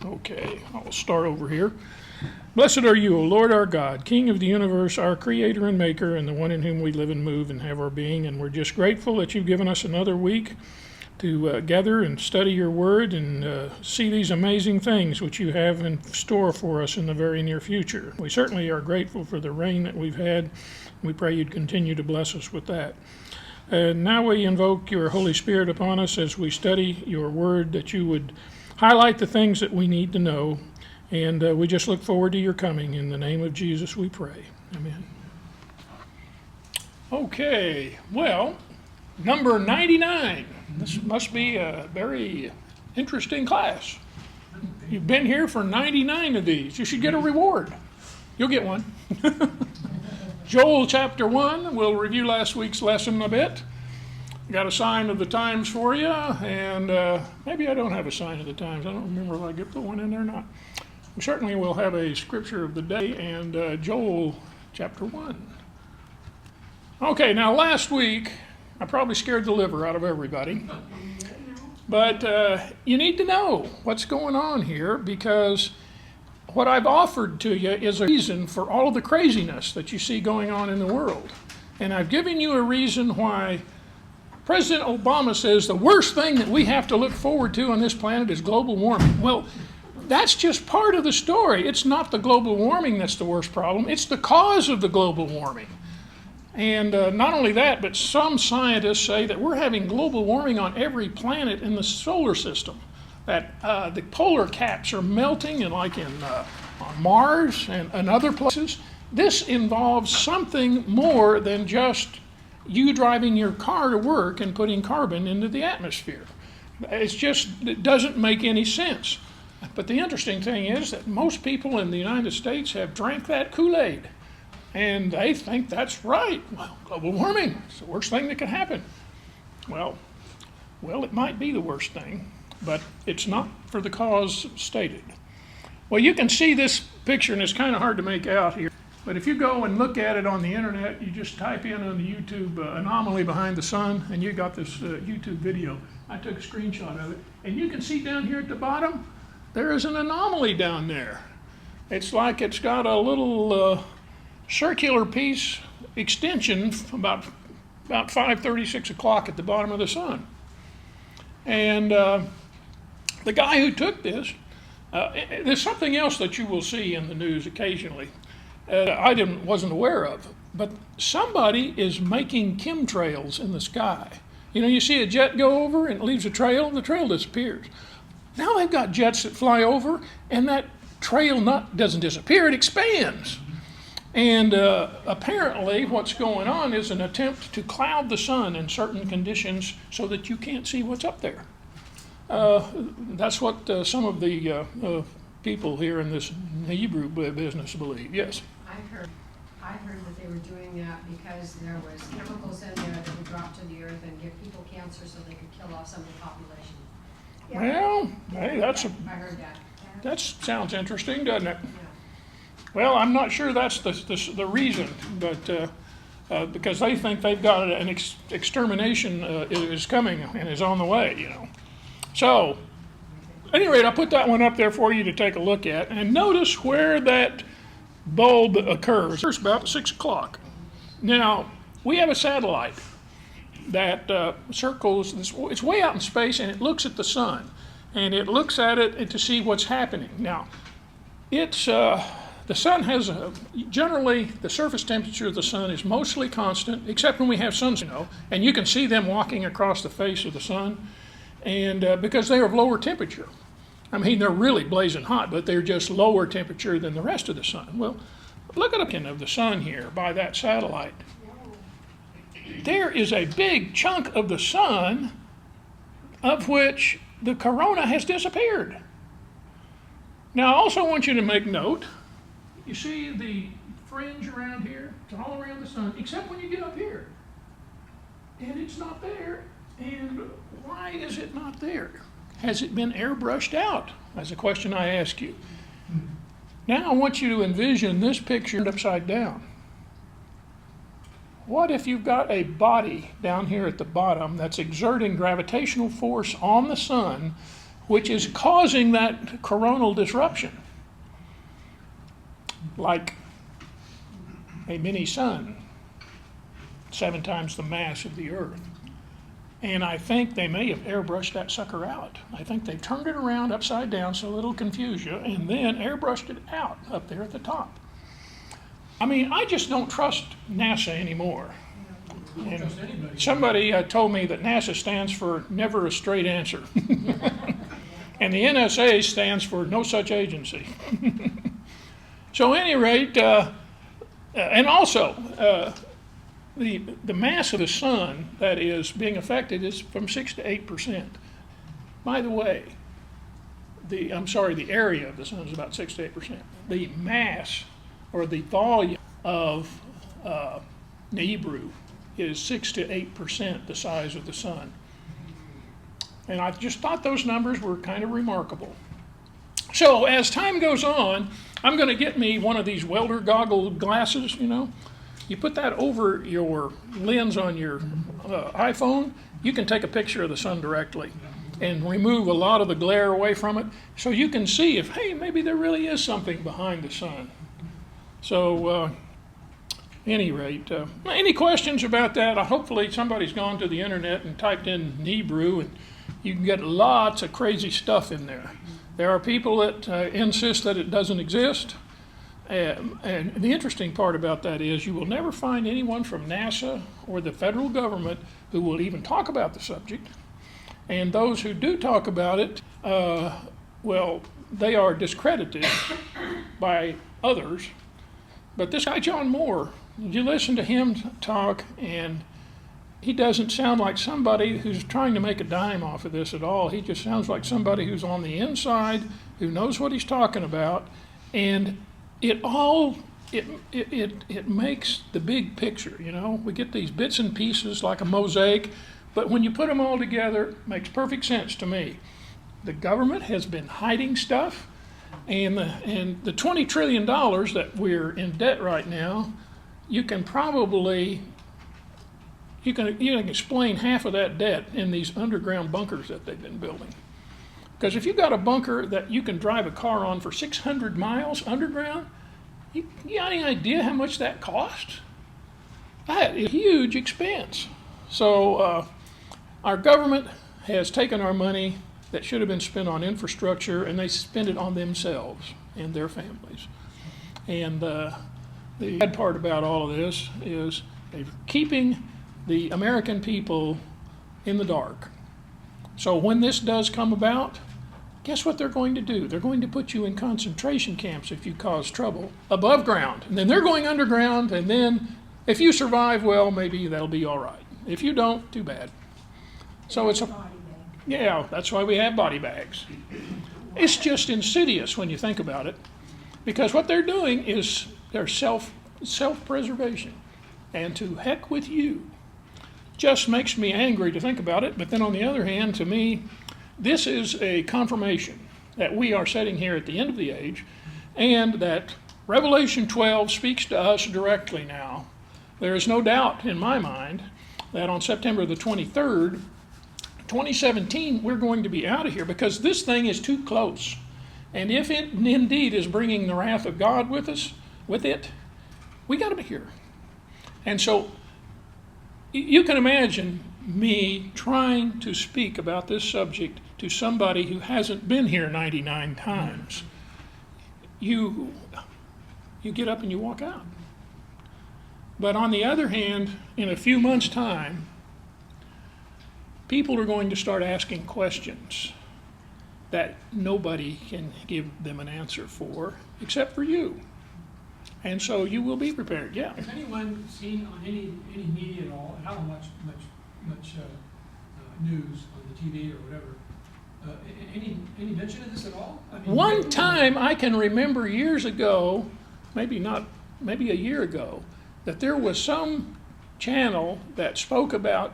Okay, I'll start over here. Blessed are you, O Lord our God, King of the universe, our creator and maker, and the one in whom we live and move and have our being. And we're just grateful that you've given us another week to gather and study your word and see these amazing things which you have in store for us in the very near future. We certainly are grateful for the rain that we've had. We pray you'd continue to bless us with that. And now we invoke your Holy Spirit upon us as we study your word, that you would highlight the things that we need to know. And we just look forward to your coming. In the name of Jesus we pray. Amen. Okay, well, number 99. This must be a very interesting class. You've been here for 99 of these. You should get a reward. You'll get one. Joel chapter 1. We'll review last week's lesson a bit. Got a sign of the times for you, and maybe I don't have a sign of the times. I don't remember if I get the one in there or not. We certainly will have a scripture of the day and Joel chapter 1. Okay, now last week, I probably scared the liver out of everybody. But you need to know what's going on here, because what I've offered to you is a reason for all of the craziness that you see going on in the world. And I've given you a reason why President Obama says the worst thing that we have to look forward to on this planet is global warming. Well, that's just part of the story. It's not the global warming that's the worst problem. It's the cause of the global warming. And not only that, but some scientists say that we're having global warming on every planet in the solar system. That the polar caps are melting, and like on Mars and other places. This involves something more than just you driving your car to work and putting carbon into the atmosphere. It doesn't make any sense. But the interesting thing is that most people in the United States have drank that Kool-Aid, and they think that's right. Well, global warming, it's the worst thing that could happen. Well, it might be the worst thing, but it's not for the cause stated. Well, you can see this picture, and it's kind of hard to make out here. But if you go and look at it on the internet, you just type in on the YouTube anomaly behind the sun, and you got this YouTube video. I took a screenshot of it. And you can see down here at the bottom, there is an anomaly down there. It's like it's got a little circular piece extension about 5:36 o'clock at the bottom of the sun. And the guy who took this, there's something else that you will see in the news occasionally. I wasn't aware of, but somebody is making chemtrails in the sky. You know, you see a jet go over and it leaves a trail, and the trail disappears. Now they've got jets that fly over, and that trail doesn't disappear, it expands. And apparently what's going on is an attempt to cloud the sun in certain conditions so that you can't see what's up there. That's what some of the people here in this Hebrew business believe. Yes? I heard that they were doing that because there was chemicals in there that would drop to the earth and give people cancer so they could kill off some of the population. Well, hey, I heard that. That sounds interesting, doesn't it? Yeah. Well, I'm not sure that's the reason, but because they think they've got an extermination is coming and is on the way, you know. So, at any rate, I'll put that one up there for you to take a look at, and notice where that bulb occurs. It's about 6 o'clock. Now, we have a satellite that circles, it's way out in space, and it looks at the sun, and it looks at it to see what's happening. Now, the sun has generally the surface temperature of the sun is mostly constant, except when we have suns, you know, and you can see them walking across the face of the sun, and because they are of lower temperature. I mean, they're really blazing hot, but they're just lower temperature than the rest of the sun. Well, look at the of the sun here by that satellite. There is a big chunk of the sun of which the corona has disappeared. Now, I also want you to make note, you see the fringe around here? It's all around the sun, except when you get up here. And it's not there. And why is it not there? Has it been airbrushed out? That's a question I ask you. Now I want you to envision this picture upside down. What if you've got a body down here at the bottom that's exerting gravitational force on the sun which is causing that coronal disruption, like a mini sun, 7 times the mass of the Earth. And I think they may have airbrushed that sucker out. I think they turned it around upside down so it'll confuse you, and then airbrushed it out up there at the top. I mean, I just don't trust NASA anymore. And somebody told me that NASA stands for never a straight answer. And the NSA stands for no such agency. So at any rate, and also, the mass of the sun that is being affected is from 6 to 8%. By the way, the area of the sun is about 6 to 8%. The mass, or the volume of Nibiru, is 6 to 8% the size of the sun. And I just thought those numbers were kind of remarkable. So as time goes on, I'm going to get me one of these welder goggle glasses, you know. You put that over your lens on your iPhone, you can take a picture of the sun directly and remove a lot of the glare away from it, so you can see if, hey, maybe there really is something behind the sun. So any rate, any questions about that? Hopefully somebody's gone to the internet and typed in Nibiru, and you can get lots of crazy stuff in there. There are people that insist that it doesn't exist. And the interesting part about that is you will never find anyone from NASA or the federal government who will even talk about the subject. And those who do talk about it, well, they are discredited by others. But this guy, John Moore, you listen to him talk, and he doesn't sound like somebody who's trying to make a dime off of this at all. He just sounds like somebody who's on the inside, who knows what he's talking about, and it makes the big picture, you know. We get these bits and pieces like a mosaic, but when you put them all together, it makes perfect sense to me. The government has been hiding stuff, and the $20 trillion that we're in debt right now, you can explain half of that debt in these underground bunkers that they've been building. Because if you've got a bunker that you can drive a car on for 600 miles underground, you got any idea how much that costs? That is a huge expense. So our government has taken our money that should have been spent on infrastructure, and they spend it on themselves and their families. And the bad part about all of this is they're keeping the American people in the dark. So when this does come about, guess what they're going to do? They're going to put you in concentration camps if you cause trouble above ground. And then they're going underground, and then if you survive, well, maybe that'll be all right. If you don't, too bad. So it's yeah, that's why we have body bags. It's just insidious when you think about it, because what they're doing is their self-preservation. And to heck with you. Just makes me angry to think about it, but then on the other hand, to me, this is a confirmation that we are sitting here at the end of the age, and that Revelation 12 speaks to us directly now. There is no doubt in my mind that on September the 23rd, 2017, we're going to be out of here, because this thing is too close. And if it indeed is bringing the wrath of God with it, we got to be here. And so you can imagine me trying to speak about this subject to somebody who hasn't been here 99 times. You get up and you walk out. But on the other hand, in a few months' time, people are going to start asking questions that nobody can give them an answer for except for you. And so you will be prepared, yeah. Has anyone seen on any media at all, and I don't watch much news on the TV or whatever, any mention of this at all? I mean, one time I can remember years ago, maybe a year ago, that there was some channel that spoke about,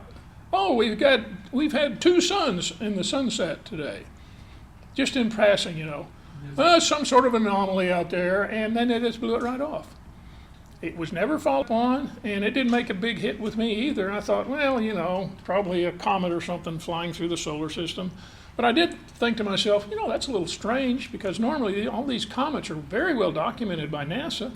oh, we've had 2 suns in the sunset today. Just in passing, you know. Some sort of anomaly out there, and then they just blew it right off. It was never followed upon, and it didn't make a big hit with me either. I thought, well, you know, probably a comet or something flying through the solar system. But I did think to myself, that's a little strange because normally all these comets are very well documented by NASA.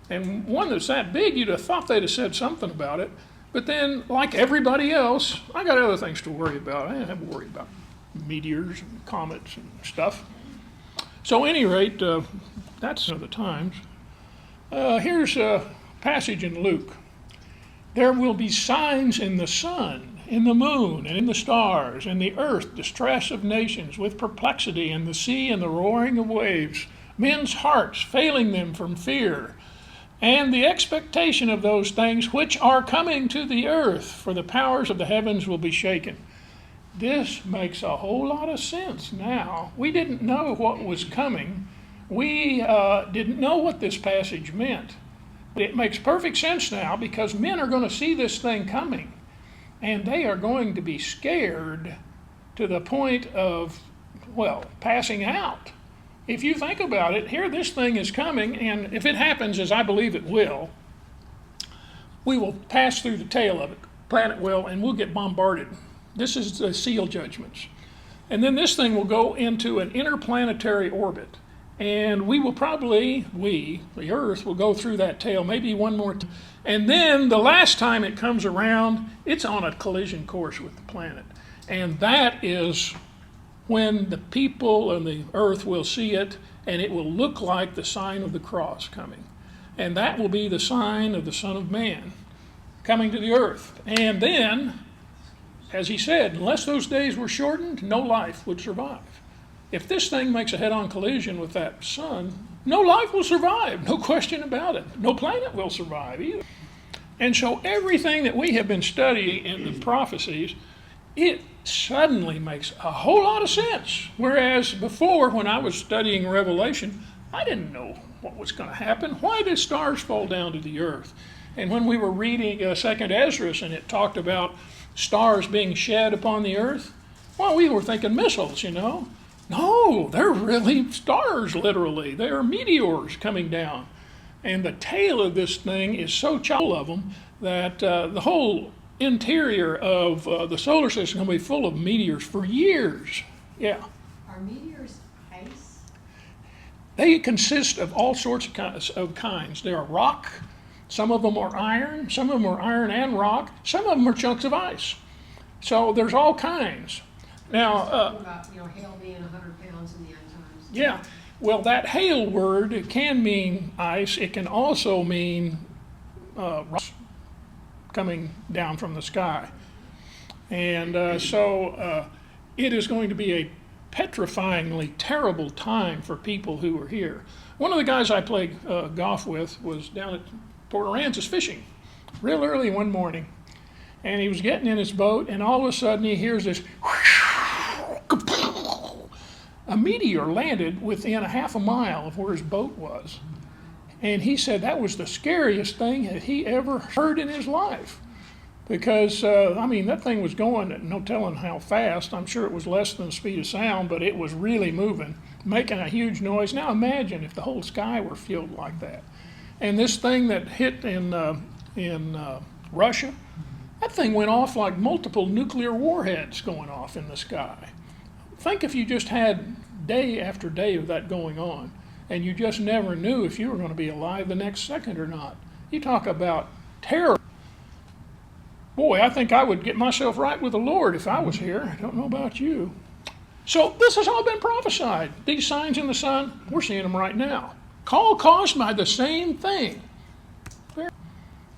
And one that's that big, you'd have thought they'd have said something about it. But then, like everybody else, I got other things to worry about. I didn't have to worry about meteors and comets and stuff. So at any rate, that's the times. Here's a passage in Luke. There will be signs in the sun, in the moon, and in the stars, in the earth, distress of nations, with perplexity, in the sea and the roaring of waves, men's hearts failing them from fear, and the expectation of those things which are coming to the earth, for the powers of the heavens will be shaken. This makes a whole lot of sense now. We didn't know what was coming. We didn't know what this passage meant. But it makes perfect sense now because men are going to see this thing coming. And they are going to be scared to the point of, passing out. If you think about it, here this thing is coming, and if it happens, as I believe it will, we will pass through the tail of it, planet will, and we'll get bombarded. This is the seal judgments. And then this thing will go into an interplanetary orbit. And we will probably, the Earth, will go through that tail maybe one more time. And then the last time it comes around, it's on a collision course with the planet. And that is when the people and the Earth will see it, and it will look like the sign of the cross coming. And that will be the sign of the Son of Man coming to the earth. And then, as he said, unless those days were shortened, no life would survive. If this thing makes a head-on collision with that sun, no life will survive, no question about it. No planet will survive either. And so everything that we have been studying in the prophecies, it suddenly makes a whole lot of sense. Whereas before, when I was studying Revelation, I didn't know what was going to happen. Why did stars fall down to the earth? And when we were reading 2nd Esdras and it talked about stars being shed upon the earth, well, we were thinking missiles, No, they're really stars, literally. They are meteors coming down. And the tail of this thing is so chock full of them that the whole interior of the solar system is going to be full of meteors for years. Yeah. Are meteors ice? They consist of all sorts of kinds. They are rock. Some of them are iron. Some of them are iron and rock. Some of them are chunks of ice. So there's all kinds. Now, about hail being 100 pounds in the end times. Yeah, well, that hail word, it can mean ice. It can also mean rocks coming down from the sky. And so it is going to be a petrifyingly terrible time for people who are here. One of the guys I played golf with was down at Port Aransas fishing real early one morning. And he was getting in his boat, and all of a sudden he hears this a meteor landed within a half a mile of where his boat was. And he said that was the scariest thing that he ever heard in his life. Because, that thing was going at no telling how fast. I'm sure it was less than the speed of sound, but it was really moving, making a huge noise. Now imagine if the whole sky were filled like that. And this thing that hit in Russia, that thing went off like multiple nuclear warheads going off in the sky. Think if you just had day after day of that going on, and you just never knew if you were going to be alive the next second or not. You talk about terror. Boy, I think I would get myself right with the Lord if I was here. I don't know about you. So this has all been prophesied. These signs in the sun, we're seeing them right now. All caused by the same thing.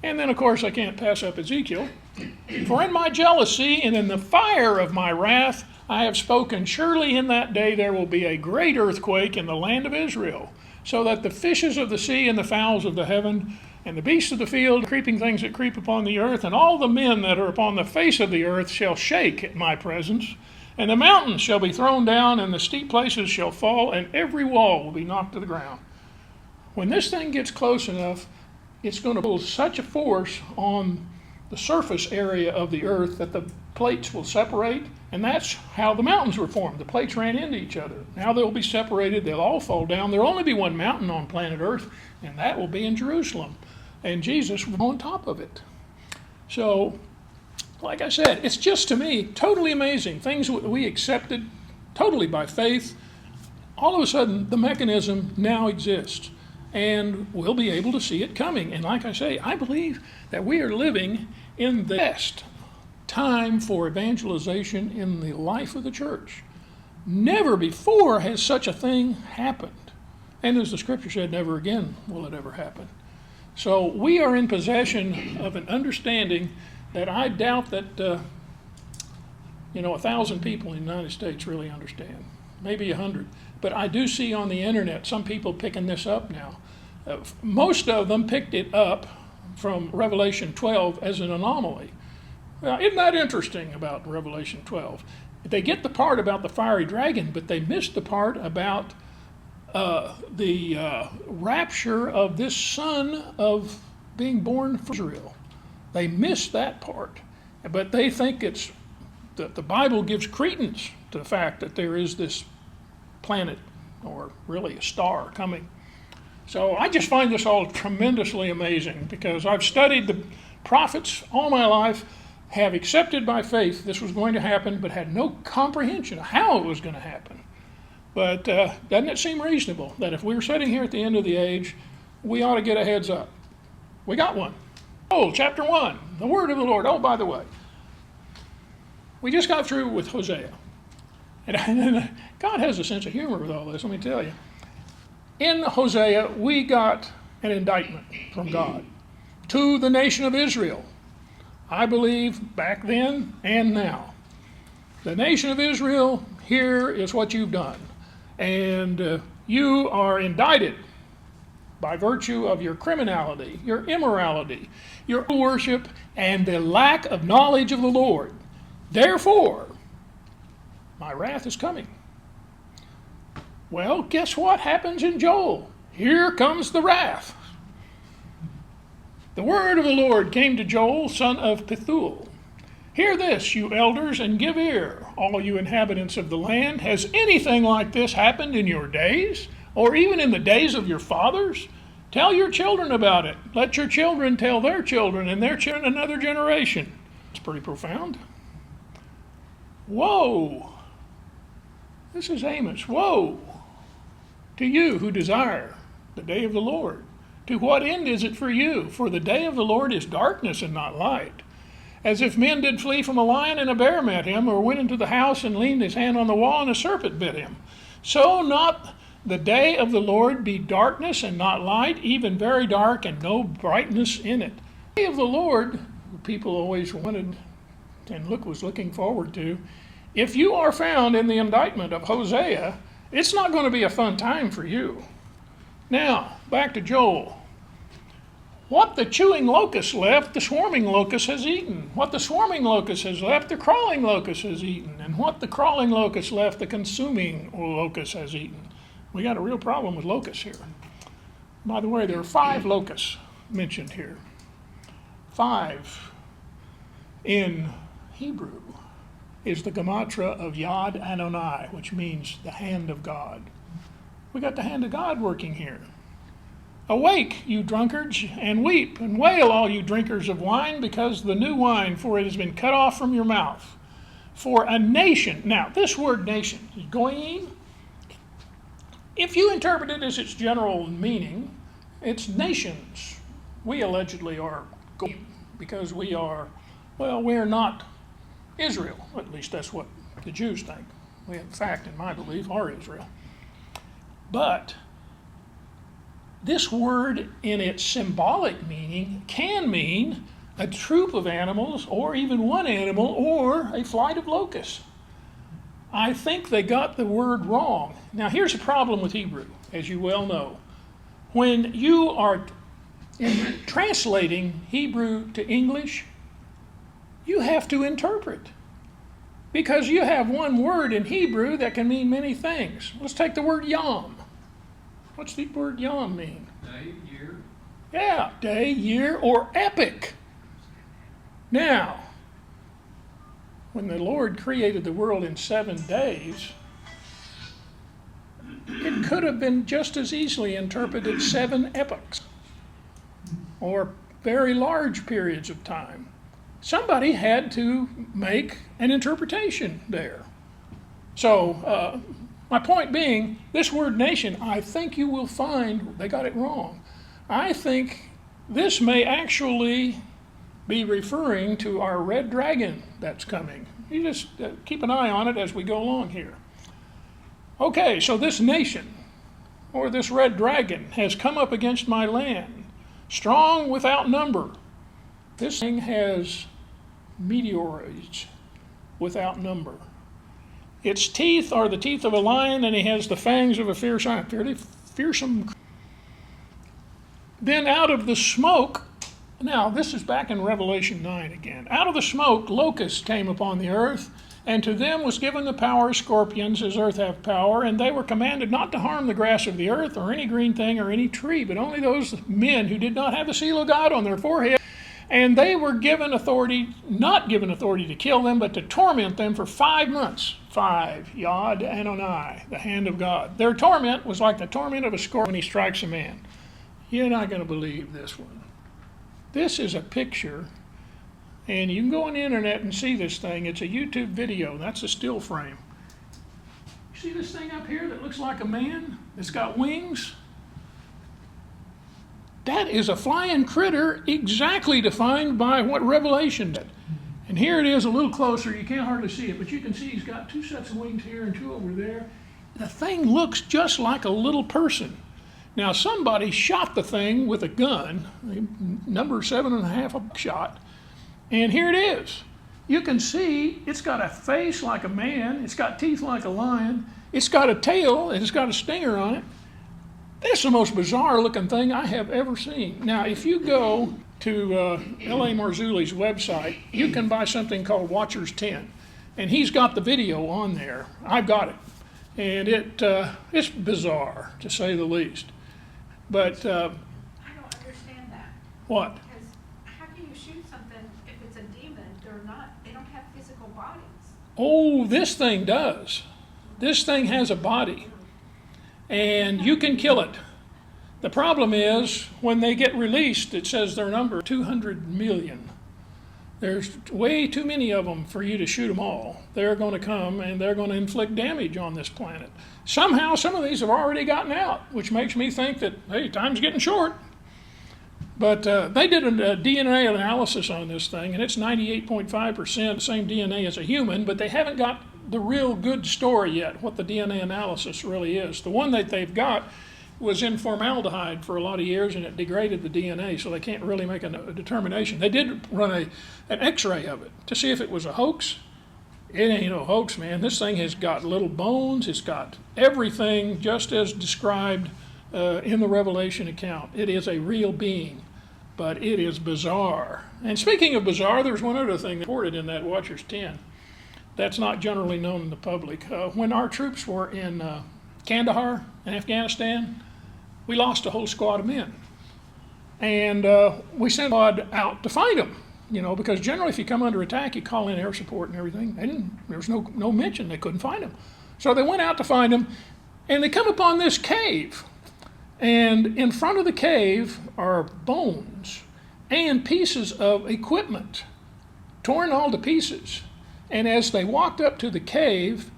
And then, of course, I can't pass up Ezekiel. For in my jealousy and in the fire of my wrath, I have spoken, surely in that day there will be a great earthquake in the land of Israel, so that the fishes of the sea and the fowls of the heaven and the beasts of the field, creeping things that creep upon the earth, and all the men that are upon the face of the earth shall shake at my presence. And the mountains shall be thrown down, and the steep places shall fall, and every wall will be knocked to the ground. When this thing gets close enough, it's going to build such a force on the surface area of the earth that the plates will separate, and that's how the mountains were formed. The plates ran into each other. Now they'll be separated. They'll all fall down. There'll only be one mountain on planet Earth, and that will be in Jerusalem. And Jesus will be on top of it. So, like I said, it's just to me totally amazing. Things we accepted totally by faith, all of a sudden the mechanism now exists. And we'll be able to see it coming. And like I say, I believe that we are living in the best time for evangelization in the life of the church. Never before has such a thing happened. And as the scripture said, never again will it ever happen. So we are in possession of an understanding that I doubt that 1,000 people in the United States really understand. Maybe 100. But I do see on the internet some people picking this up now. Most of them picked it up from Revelation 12 as an anomaly. Now, isn't that interesting about Revelation 12? They get the part about the fiery dragon, but they miss the part about the rapture of this son of being born from Israel. They miss that part. But they think it's that the Bible gives credence to the fact that there is this planet, or really a star, coming. So I just find this all tremendously amazing, because I've studied the prophets all my life, have accepted by faith this was going to happen, but had no comprehension of how it was going to happen. But doesn't it seem reasonable that if we were sitting here at the end of the age, we ought to get a heads up? We got one. Oh, chapter 1, the word of the Lord. Oh, by the way, we just got through with Hosea. And God has a sense of humor with all this, let me tell you. In Hosea, we got an indictment from God to the nation of Israel. I believe back then and now. The nation of Israel, here is what you've done. And you are indicted by virtue of your criminality, your immorality, your worship, and the lack of knowledge of the Lord. Therefore, my wrath is coming. Well, guess what happens in Joel? Here comes the wrath. The word of the Lord came to Joel, son of Pethuel. Hear this, you elders, and give ear, all you inhabitants of the land. Has anything like this happened in your days, or even in the days of your fathers? Tell your children about it. Let your children tell their children, and their children another generation. It's pretty profound. Woe! This is Amos. Woe to you who desire the day of the Lord. To what end is it for you? For the day of the Lord is darkness and not light. As if men did flee from a lion and a bear met him, or went into the house and leaned his hand on the wall and a serpent bit him. So not the day of the Lord be darkness and not light, even very dark and no brightness in it. The day of the Lord, people always wanted and was looking forward to. If you are found in the indictment of Hosea, it's not going to be a fun time for you. Now, back to Joel. What the chewing locust left, the swarming locust has eaten. What the swarming locust has left, the crawling locust has eaten. And what the crawling locust left, the consuming locust has eaten. We got a real problem with locusts here. By the way, there are 5 locusts mentioned here. 5 in Hebrew is the gematria of Yad Adonai, which means the hand of God. We got the hand of God working here. Awake, you drunkards, and weep, and wail, all you drinkers of wine, because the new wine, for it has been cut off from your mouth. For a nation, now this word nation is goyim. If you interpret it as its general meaning, it's nations. We allegedly are goyim, because we are, well, we're not Israel. At least that's what the Jews think. We, in fact, in my belief, are Israel. But this word, in its symbolic meaning, can mean a troop of animals, or even one animal, or a flight of locusts. I think they got the word wrong. Now, here's a problem with Hebrew, as you well know. When you are translating Hebrew to English, you have to interpret. Because you have one word in Hebrew that can mean many things. Let's take the word yom. What's the word yom mean? Day, year. Yeah, day, year, or epic. Now, when the Lord created the world in 7 days, it could have been just as easily interpreted 7 epochs, or very large periods of time. Somebody had to make an interpretation there. So my point being, this word nation, I think you will find they got it wrong. I think this may actually be referring to our red dragon that's coming. You just keep an eye on it as we go along here. Okay, so this nation, or this red dragon, has come up against my land, strong without number. This thing has meteoroids without number. Its teeth are the teeth of a lion, and he has the fangs of a fearsome. Then out of the smoke, now this is back in Revelation 9 again. Out of the smoke, locusts came upon the earth, and to them was given the power of scorpions, as earth hath power, and they were commanded not to harm the grass of the earth, or any green thing, or any tree, but only those men who did not have the seal of God on their forehead. And they were given authority, not given authority to kill them, but to torment them for 5 months. 5, Yod Anoni, the hand of God. Their torment was like the torment of a scorpion when he strikes a man. You're not going to believe this one. This is a picture, and you can go on the internet and see this thing. It's a YouTube video. That's a still frame. You see this thing up here that looks like a man? It's got wings. That is a flying critter exactly defined by what Revelation did. And here it is a little closer. You can't hardly see it, but you can see he's got 2 sets of wings here and 2 over there. The thing looks just like a little person. Now, somebody shot the thing with a gun, number 7.5 shot, and here it is. You can see it's got a face like a man, it's got teeth like a lion, it's got a tail, and it's got a stinger on it. That's the most bizarre looking thing I have ever seen. Now, if you go to L.A. Marzulli's website, you can buy something called Watchers 10, and he's got the video on there. I've got it, and it's bizarre, to say the least. But I don't understand that. what? Because how can you shoot something if it's a demon? They don't have physical bodies. Oh, this thing does. This thing has a body, and you can kill it. The problem is, when they get released, it says their number 200 million. There's way too many of them for you to shoot them all. They're going to come and they're going to inflict damage on this planet. Somehow, some of these have already gotten out, which makes me think that, hey, time's getting short. But they did a DNA analysis on this thing, and it's 98.5% the same DNA as a human, but they haven't got the real good story yet, what the DNA analysis really is. The one that they've got was in formaldehyde for a lot of years, and it degraded the DNA, so they can't really make a determination. They did run an x-ray of it to see if it was a hoax. It ain't no hoax, man. This thing has got little bones. It's got everything just as described in the Revelation account. It is a real being, but it is bizarre. And speaking of bizarre, there's one other thing reported in that Watchers 10 that's not generally known in the public. When our troops were in Kandahar in Afghanistan, we lost a whole squad of men. And we sent a squad out to find them, because generally if you come under attack, you call in air support and everything. There was no mention, they couldn't find them. So they went out to find them, and they come upon this cave. And in front of the cave are bones and pieces of equipment, torn all to pieces. And as they walked up to the cave,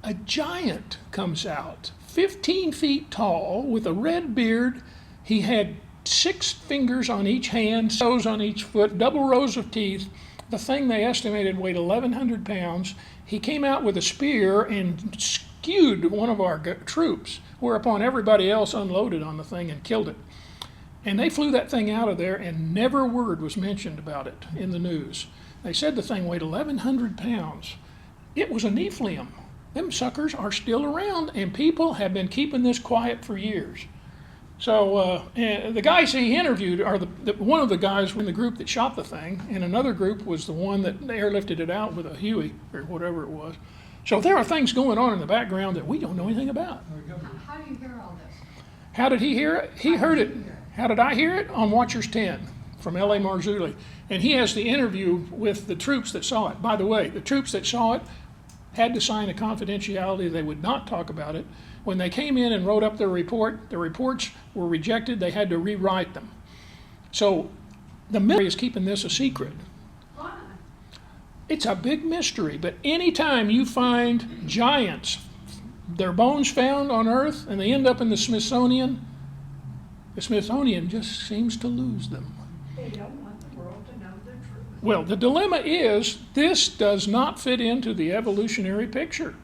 a giant comes out, 15 feet tall, with a red beard. He had 6 fingers on each hand, toes on each foot, double rows of teeth. The thing they estimated weighed 1,100 pounds. He came out with a spear and skewed one of our troops, whereupon everybody else unloaded on the thing and killed it. And they flew that thing out of there, and never a word was mentioned about it in the news. They said the thing weighed 1,100 pounds. It was a Nephilim. Them suckers are still around, and people have been keeping this quiet for years. So the guys he interviewed are one of the guys in the group that shot the thing, and another group was the one that airlifted it out with a Huey or whatever it was. So there are things going on in the background that we don't know anything about. How do you hear all this? How did he hear it? He heard it. How did I hear it? On Watchers 10 from L.A. Marzulli. And he has the interview with the troops that saw it. By the way, the troops that saw it had to sign a confidentiality. They would not talk about it. When they came in and wrote up their report, the reports were rejected. They had to rewrite them. So the military is keeping this a secret. Why? It's a big mystery, but anytime you find giants, their bones found on Earth, and they end up in the Smithsonian just seems to lose them. They don't want the world to know the truth. Well, the dilemma is this does not fit into the evolutionary picture.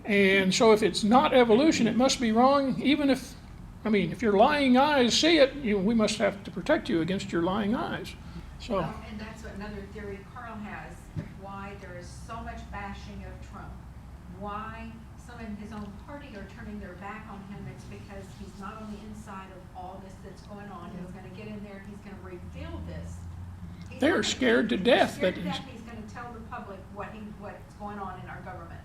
And so if it's not evolution, it must be wrong, even if your lying eyes see it, we must have to protect you against your lying eyes. So, Well, and that's another theory Carl has, of why there is so much bashing of Trump. Why some in his own party are turning their back on him. It's because he's not on the inside of all this that's going on. He's gonna get in there, he's gonna reveal this. they're scared to death that He's gonna tell the public what's going on in our government.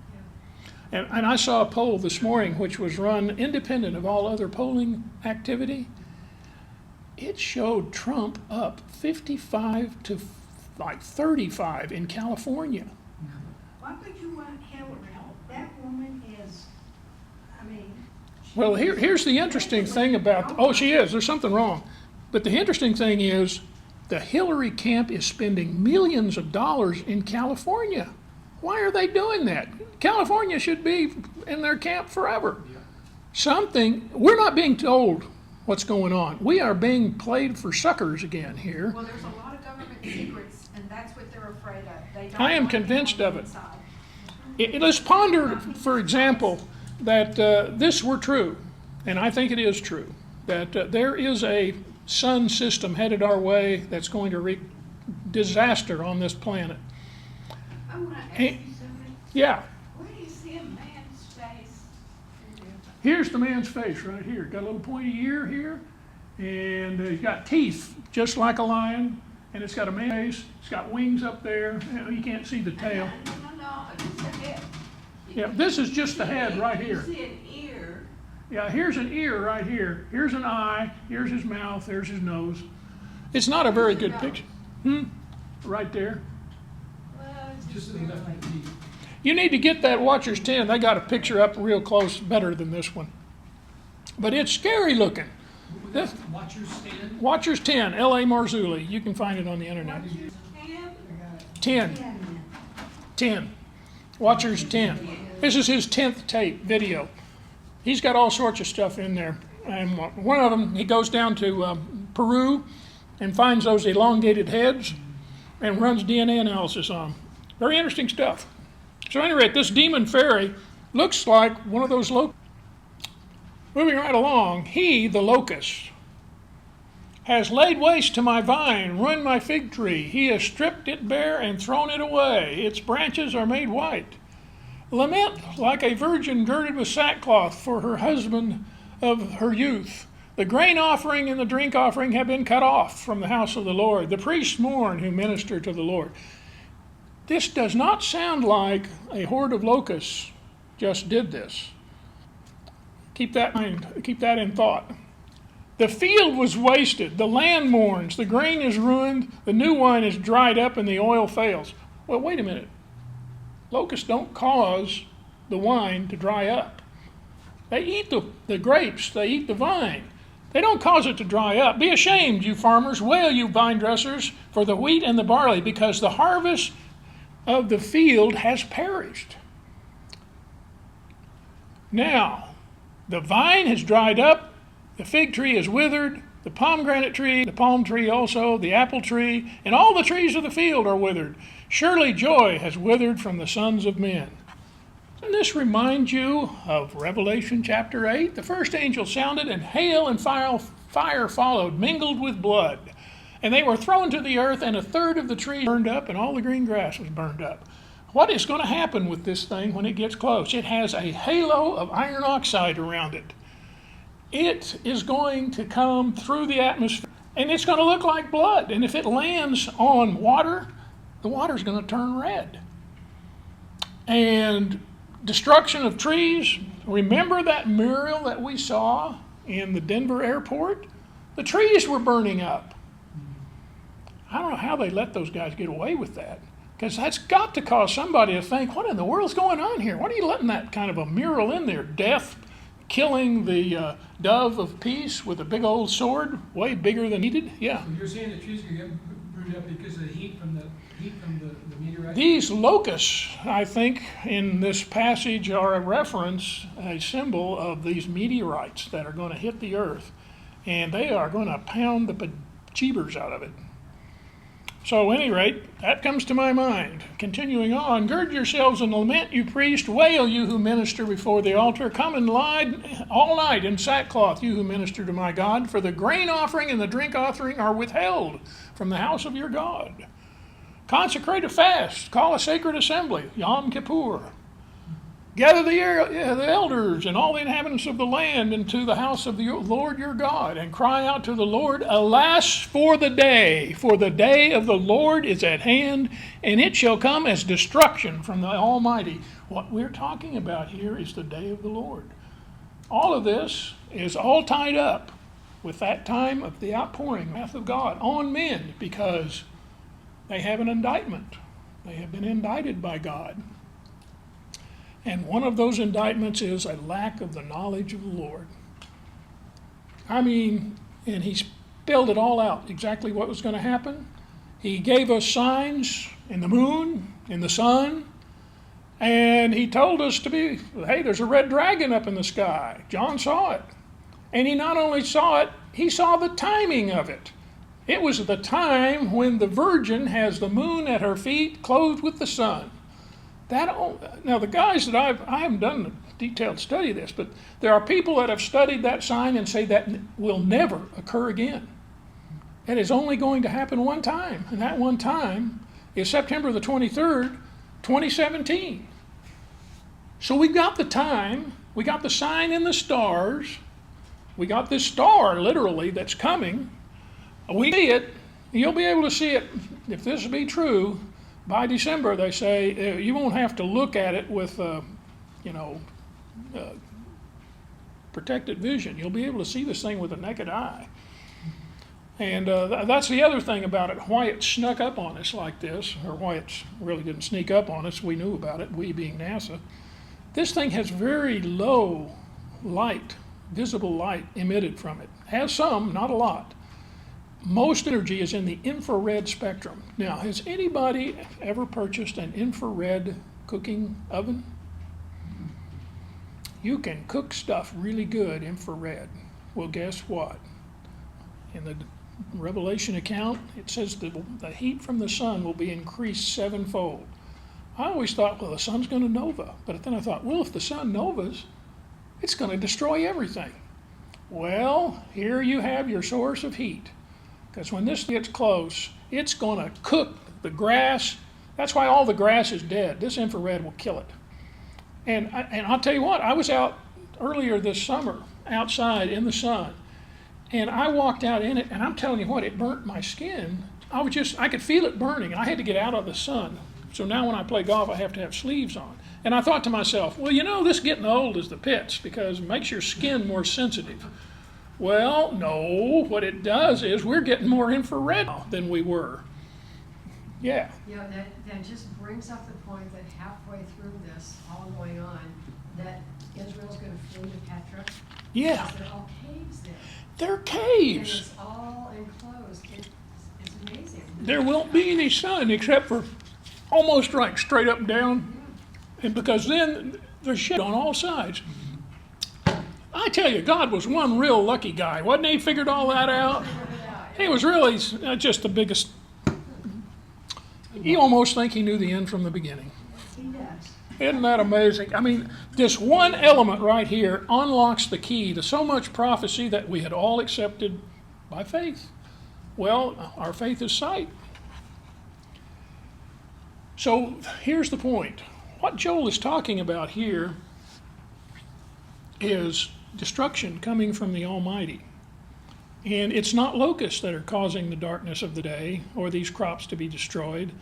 and I saw a poll this morning which was run independent of all other polling activity. It showed Trump up 55 to 35 in California. Why would you want Hillary? That woman is, Well, here's the interesting thing about, she is, there's something wrong. But the interesting thing is the Hillary camp is spending millions of dollars in California. Why are they doing that? California should be in their camp forever. We're not being told what's going on. We are being played for suckers again here. Well, there's a lot of government secrets, and that's what they're afraid of. They don't I am want to convinced know of it. inside. Let's ponder, for example, that this were true, and I think it is true, that there is a sun system headed our way that's going to wreak disaster on this planet. I want to ask Hey. you something. Yeah, Where do you see a man's face? here's the man's face right here. Got a little pointy ear here, and he's got teeth just like a lion, and it's got a man's face. It's got wings up there. You can't see the tail. No, it's a head. Yeah, this is just the head right here. You see an ear. Yeah, here's an ear right here. Here's an eye. Here's his mouth. There's his nose. It's not a very good picture. Right there. Well, Just to the left of the teeth. You need to get that Watchers 10. They got a picture up real close, better than this one. But it's scary looking. This, Watchers stand. Watchers 10, L.A. Marzulli. You can find it on the internet. 10. 10. Watchers 10. This is his 10th tape video. He's got all sorts of stuff in there. And one of them, he goes down to Peru and finds those elongated heads and runs DNA analysis on them. Very interesting stuff. So anyway, this demon fairy looks like one of those locusts. Moving right along, he, the locust, has laid waste to my vine, ruined my fig tree. He has stripped it bare and thrown it away. Its branches are made white. Lament like a virgin girded with sackcloth for her husband of her youth. The grain offering and the drink offering have been cut off from the house of the Lord. The priests mourn who minister to the Lord. This does not sound like a horde of locusts just did this. Keep that in mind. Keep that in thought. The field was wasted. The land mourns. The grain is ruined. The new wine is dried up and the oil fails. Well, wait a minute. Locusts don't cause the wine to dry up. They eat the grapes. They eat the vine. They don't cause it to dry up. Be ashamed, you farmers. Wail, you vine dressers, for the wheat and the barley, because the harvest of the field has perished. Now, the vine has dried up, the fig tree is withered, the pomegranate tree, the palm tree also, the apple tree, and all the trees of the field are withered. Surely joy has withered from the sons of men. Doesn't this remind you of Revelation chapter 8? The first angel sounded, and hail and fire followed, mingled with blood. And they were thrown to the earth, and a third of the tree burned up, and all the green grass was burned up. What is going to happen with this thing when it gets close? It has a halo of iron oxide around it. It is going to come through the atmosphere, and it's going to look like blood. And if it lands on water, the water's going to turn red. And destruction of trees. Remember that mural that we saw in the Denver airport? The trees were burning up. I don't know how they let those guys get away with that, because that's got to cause somebody to think, what in the world's going on here? What are you letting that kind of a mural in there? Death, killing the dove of peace with a big old sword, way bigger than needed? Yeah. So you're saying the trees could get Brewed up because of the heat from the meteorite? These locusts, I think, in this passage are a reference, a symbol of these meteorites that are going to hit the earth, and they are going to pound the bejeebers out of it. So, at any rate, that comes to my mind. Continuing on, gird yourselves and lament, you priest, wail, you who minister before the altar, come and lie all night in sackcloth, you who minister to my God, for the grain offering and the drink offering are withheld from the house of your God. Consecrate a fast, call a sacred assembly, Yom Kippur. Gather the elders and all the inhabitants of the land into the house of the Lord your God, and cry out to the Lord, alas for the day of the Lord is at hand, and it shall come as destruction from the Almighty. What we're talking about here is the day of the Lord. All of this is all tied up with that time of the outpouring wrath of God on men, because they have an indictment. They have been indicted by God. And one of those indictments is a lack of the knowledge of the Lord. I mean, and he spelled it all out, exactly what was going to happen. He gave us signs in the moon, in the sun, and he told us to be, hey, there's a red dragon up in the sky. John saw it. And he not only saw it, he saw the timing of it. It was the time when the virgin has the moon at her feet, clothed with the sun. Now, the guys that I haven't done a detailed study of this, but there are people that have studied that sign and say that will never occur again. It is only going to happen one time, and that one time is September the 23rd, 2017. So we've got the time, we got the sign in the stars, we got this star, literally, that's coming. We see it, you'll be able to see it, if this be true. By December, they say, you won't have to look at it with, protected vision. You'll be able to see this thing with a naked eye. And that's the other thing about it, why it snuck up on us like this, or why it really didn't sneak up on us. We knew about it, we being NASA. This thing has very low light, visible light emitted from it. Has some, not a lot. Most energy is in the infrared spectrum. Now, has anybody ever purchased an infrared cooking oven? You can cook stuff really good infrared. Well, guess what? In the Revelation account, it says that the heat from the sun will be increased sevenfold. I always thought, well, the sun's going to nova. But then I thought, well, if the sun novas, it's going to destroy everything. Well, here you have your source of heat. Because when this gets close, it's going to cook the grass. That's why all the grass is dead. This infrared will kill it. And I'll tell you what, I was out earlier this summer, outside in the sun, and I walked out in it, and I'm telling you what, it burnt my skin. I could feel it burning. I had to get out of the sun. So now when I play golf, I have to have sleeves on. And I thought to myself, well, this getting old is the pits, because it makes your skin more sensitive. Well, no, what it does is we're getting more infrared now than we were. Yeah. That just brings up the point that halfway through this, all going on, that Israel's going to flee to Petra. Yeah. Because they're all caves there. They're And caves. it's all enclosed. It's amazing. There won't be any sun except for almost right straight up and down. And because then there's shit on all sides. I tell you, God was one real lucky guy. Wasn't he? Figured all that out. He was really just the biggest. You almost think he knew the end from the beginning. He does. Isn't that amazing? I mean, this one element right here unlocks the key to so much prophecy that we had all accepted by faith. Well, our faith is sight. So here's the point. What Joel is talking about here is destruction coming from the Almighty. And it's not locusts that are causing the darkness of the day or these crops to be destroyed.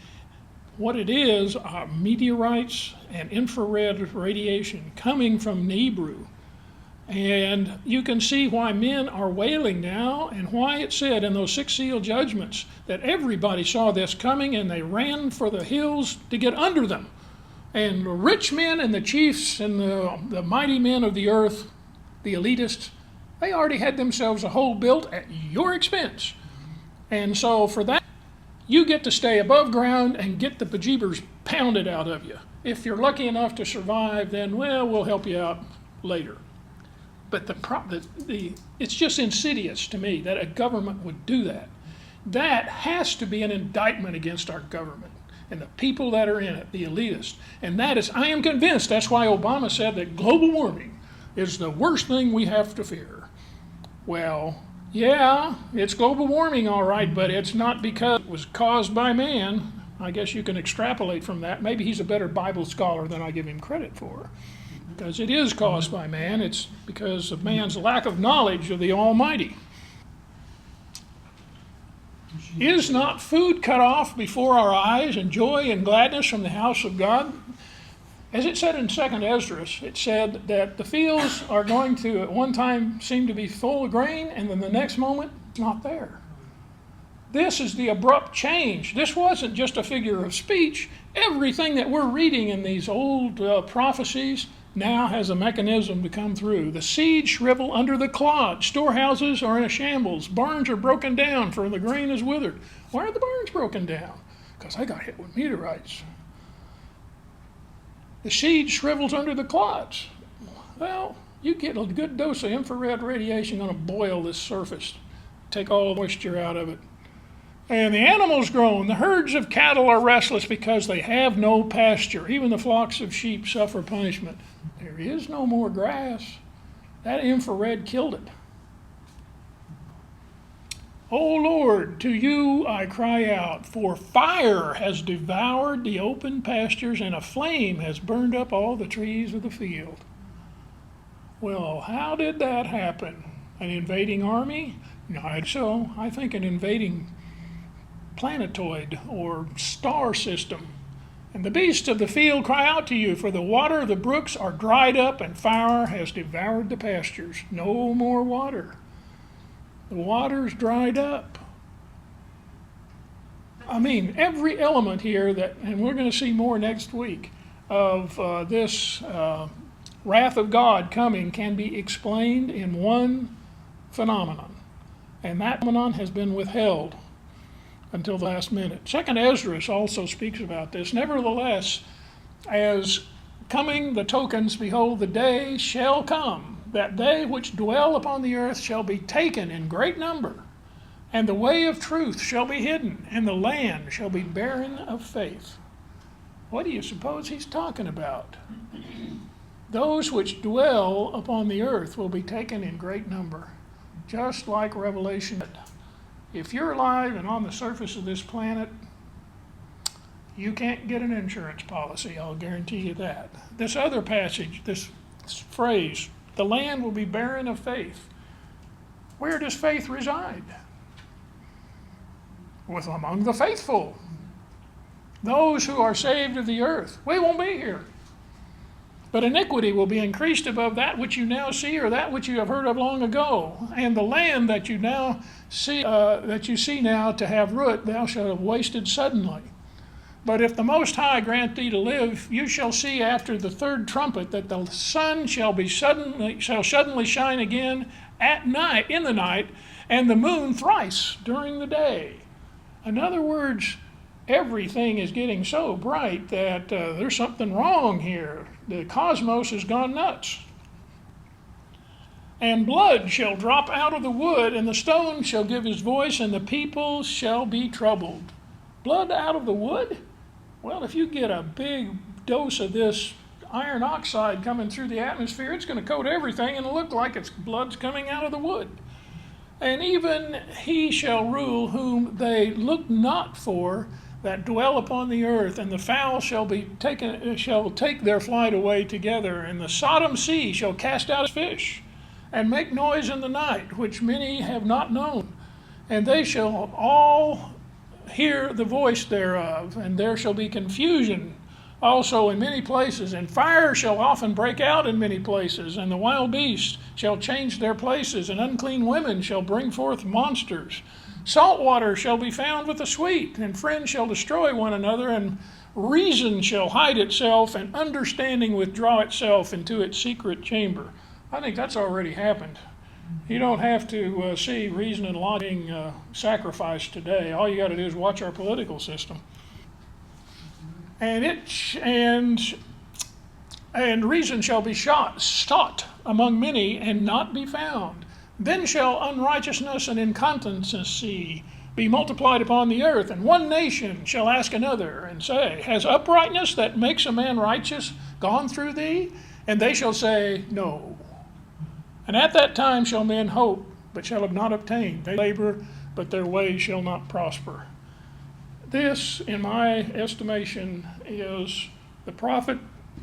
What it is are meteorites and infrared radiation coming from Nebru. And you can see why men are wailing now, and why it said in those 6 seal judgments that everybody saw this coming and they ran for the hills to get under them. And the rich men and the chiefs and the mighty men of the earth, the elitists, they already had themselves a hole built at your expense. And so for that, you get to stay above ground and get the bejeebers pounded out of you. If you're lucky enough to survive, then, well, we'll help you out later. But it's just insidious to me that a government would do that. That has to be an indictment against our government and the people that are in it, the elitists. And that is, I am convinced, that's why Obama said that global warming is the worst thing we have to fear. Well, yeah, it's global warming, all right, but it's not because it was caused by man. I guess you can extrapolate from that. Maybe he's a better Bible scholar than I give him credit for. Because it is caused by man. It's because of man's lack of knowledge of the Almighty. Is not food cut off before our eyes, and joy and gladness from the house of God? As it said in 2nd Esdras, it said that the fields are going to at one time seem to be full of grain, and then the next moment, it's not there. This is the abrupt change. This wasn't just a figure of speech. Everything that we're reading in these old prophecies now has a mechanism to come through. The seeds shrivel under the clod. Storehouses are in a shambles. Barns are broken down, for the grain is withered. Why are the barns broken down? Because they got hit with meteorites. The seed shrivels under the clods. Well, you get a good dose of infrared radiation going to boil this surface, take all the moisture out of it. And the animals groan. The herds of cattle are restless because they have no pasture. Even the flocks of sheep suffer punishment. There is no more grass. That infrared killed it. O Lord, to you I cry out, for fire has devoured the open pastures, and a flame has burned up all the trees of the field. Well, how did that happen? An invading army? Not so. I think an invading planetoid or star system. And the beasts of the field cry out to you, for the water of the brooks are dried up, and fire has devoured the pastures. No more water. The water's dried up. I mean, every element here that, and we're going to see more next week, of this wrath of God coming can be explained in one phenomenon. And that phenomenon has been withheld until the last minute. 2nd Esdras also speaks about this. Nevertheless, as coming the tokens, behold, the day shall come, that they which dwell upon the earth shall be taken in great number, and the way of truth shall be hidden, and the land shall be barren of faith. What do you suppose he's talking about? Those which dwell upon the earth will be taken in great number, just like Revelation. If you're alive and on the surface of this planet, you can't get an insurance policy, I'll guarantee you that. This other passage, this phrase, the land will be barren of faith. Where does faith reside? Among the faithful. Those who are saved of the earth. We won't be here. But iniquity will be increased above that which you now see, or that which you have heard of long ago. And the land that you now see, now to have root, thou shalt have wasted suddenly. But if the Most High grant thee to live, you shall see after the third trumpet that the sun shall suddenly shine again at night, in the night, and the moon thrice during the day. In other words, everything is getting so bright that there's something wrong here. The cosmos has gone nuts. And blood shall drop out of the wood, and the stone shall give his voice, and the people shall be troubled. Blood out of the wood? Well, if you get a big dose of this iron oxide coming through the atmosphere, it's going to coat everything and look like it's blood's coming out of the wood. And even he shall rule whom they look not for, that dwell upon the earth, and the fowl shall take their flight away together, and the Sodom sea shall cast out its fish, and make noise in the night, which many have not known. And they shall all hear the voice thereof, and there shall be confusion also in many places, and fire shall often break out in many places, and the wild beasts shall change their places, and unclean women shall bring forth monsters. Salt water shall be found with the sweet, and friends shall destroy one another, and reason shall hide itself, and understanding withdraw itself into its secret chamber. I think that's already happened. You don't have to see reason and law being sacrificed today. All you got to do is watch our political system. And reason shall be sought among many and not be found. Then shall unrighteousness and incontinency be multiplied upon the earth, and one nation shall ask another and say, Has uprightness that makes a man righteous gone through thee? And they shall say, No. And at that time shall men hope, but shall have not obtained. They labor, but their ways shall not prosper. This, in my estimation, is the prophet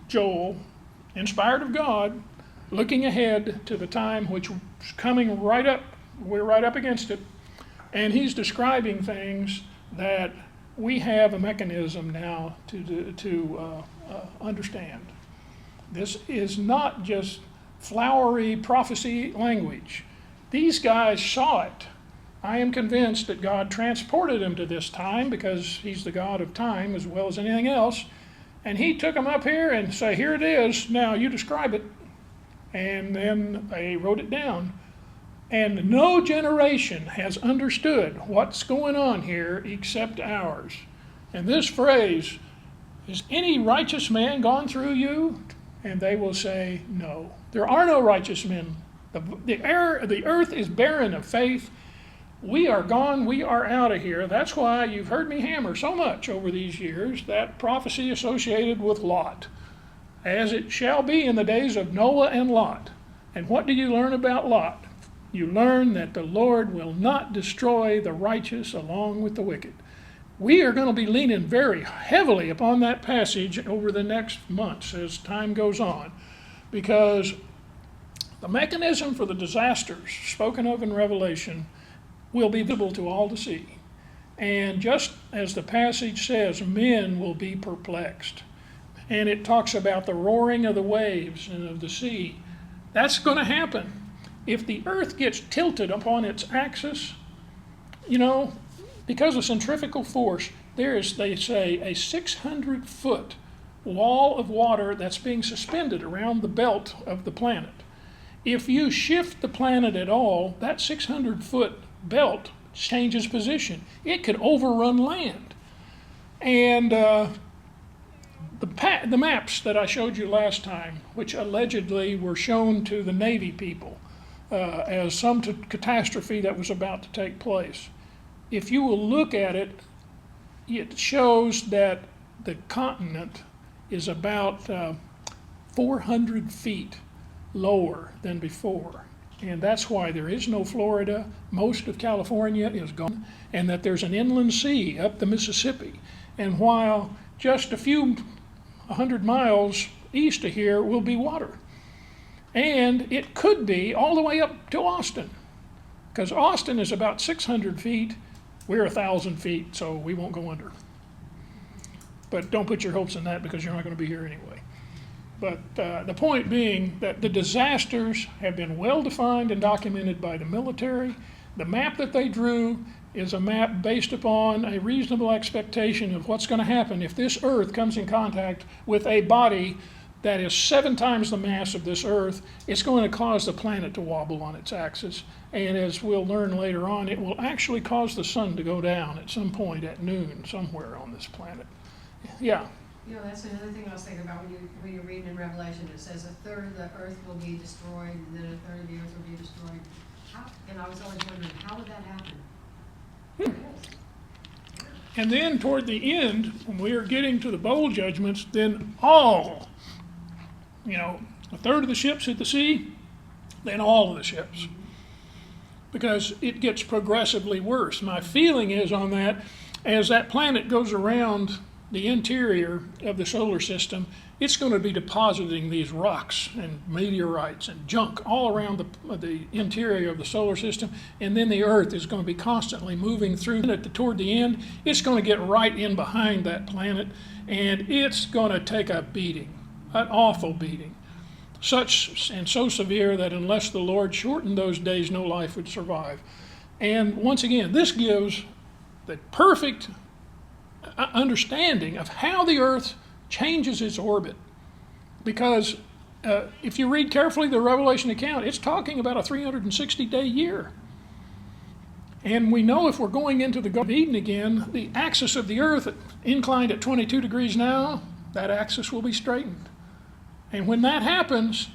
Joel, inspired of God, looking ahead to the time which is coming right up. We're right up against it. And he's describing things that we have a mechanism now to understand. This is not just flowery prophecy language. These guys saw it. I am convinced that God transported them to this time because he's the God of time as well as anything else. And he took them up here and said, Here it is, now you describe it. And then they wrote it down. And no generation has understood what's going on here except ours. And this phrase, Has any righteous man gone through you? And they will say, No. There are no righteous men. The earth is barren of faith. We are gone. We are out of here. That's why you've heard me hammer so much over these years that prophecy associated with Lot. As it shall be in the days of Noah and Lot. And what do you learn about Lot? You learn that the Lord will not destroy the righteous along with the wicked. We are going to be leaning very heavily upon that passage over the next months as time goes on, because the mechanism for the disasters spoken of in Revelation will be visible to all to see. And just as the passage says, men will be perplexed. And it talks about the roaring of the waves and of the sea. That's going to happen. If the earth gets tilted upon its axis, because of centrifugal force, there is, they say, a 600-foot wall of water that's being suspended around the belt of the planet. If you shift the planet at all, that 600-foot belt changes position. It could overrun land. And the maps that I showed you last time, which allegedly were shown to the Navy people as some catastrophe that was about to take place, if you will look at it, it shows that the continent is about 400 feet lower than before. And that's why there is no Florida. Most of California is gone, and that there's an inland sea up the Mississippi. And while just a few 100 miles east of here will be water. And it could be all the way up to Austin, because Austin is about 600 feet. We're 1,000 feet, so we won't go under. But don't put your hopes in that, because you're not going to be here anyway. But the point being that the disasters have been well defined and documented by the military. The map that they drew is a map based upon a reasonable expectation of what's going to happen if this Earth comes in contact with a body that is 7 times the mass of this Earth. It's going to cause the planet to wobble on its axis. And as we'll learn later on, it will actually cause the sun to go down at some point at noon somewhere on this planet. Yeah. That's another thing I was thinking about when you're reading in Revelation. It says 1/3 of the earth will be destroyed, and then 1/3 of the earth will be destroyed. And I was always wondering, how would that happen? And then toward the end, when we are getting to the bowl judgments, then all, 1/3 of the ships hit the sea, then all of the ships. Because it gets progressively worse. My feeling is on that, as that planet goes around the interior of the solar system, it's going to be depositing these rocks and meteorites and junk all around the interior of the solar system, and then the Earth is going to be constantly moving through it. Toward the end, it's going to get right in behind that planet, and it's going to take a beating, an awful beating, such and so severe that unless the Lord shortened those days, no life would survive. And once again, this gives the perfect understanding of how the Earth changes its orbit, because if you read carefully the Revelation account, it's talking about a 360-day year. And we know if we're going into the Garden of Eden again, the axis of the earth inclined at 22 degrees now, that axis will be straightened. And when that happens,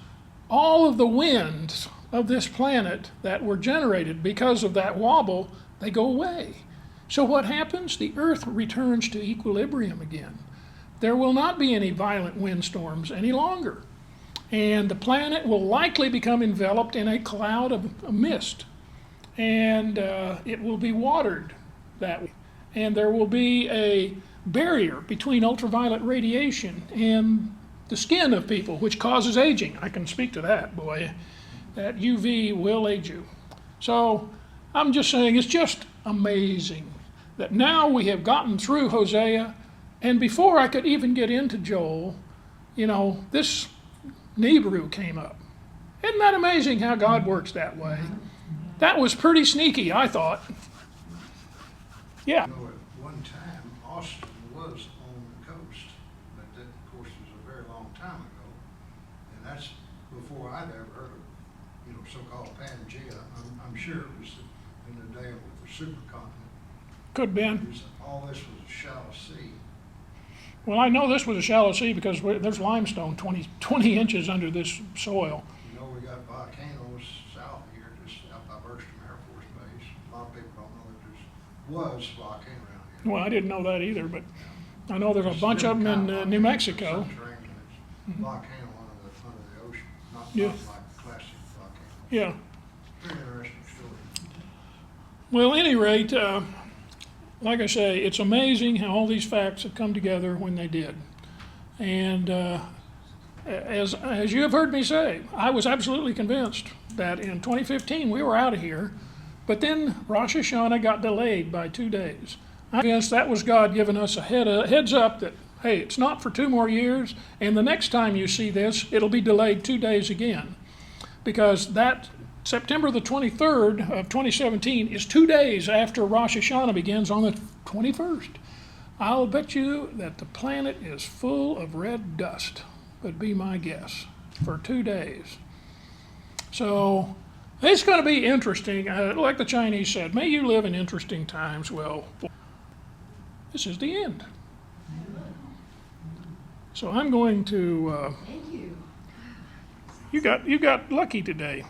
all of the winds of this planet that were generated because of that wobble, they go away. So what happens? The earth returns to equilibrium again. There will not be any violent windstorms any longer. And the planet will likely become enveloped in a cloud of mist. And it will be watered that way. And there will be a barrier between ultraviolet radiation and the skin of people, which causes aging. I can speak to that, boy. That UV will age you. So I'm just saying it's just amazing that now we have gotten through Hosea, and before I could even get into Joel, this Nebrew came up. Isn't that amazing how God works that way? That was pretty sneaky, I thought. Yeah. You know, at one time, Austin was on the coast, but that, of course, was a very long time ago. And that's before I'd ever heard of, so-called Pangea. I'm sure it was in the day of the supercontinent. Could be. All this was a shallow sea. Well, I know this was a shallow sea because there's limestone 20 inches under this soil. We got volcanoes south here, just out by Burstrom Air Force Base. A lot of people don't know that there was a volcano around here. Well, I didn't know that either, but I know there's a bunch of them in New Mexico. Subterranean, it's a volcano under the ocean, not Yeah. like classic volcanoes. Yeah. Very interesting story. Well, at any rate, like I say, it's amazing how all these facts have come together when they did. And as you have heard me say, I was absolutely convinced that in 2015 we were out of here, but then Rosh Hashanah got delayed by 2 days. I'm convinced that was God giving us a heads up that, hey, it's not for 2 more years, and the next time you see this, it'll be delayed 2 days again. Because that September the 23rd of 2017 is 2 days after Rosh Hashanah begins on the 21st. I'll bet you that the planet is full of red dust, would be my guess, for 2 days. So it's going to be interesting. Like the Chinese said, may you live in interesting times. Well, this is the end. So I'm going to, Thank you. you got lucky today.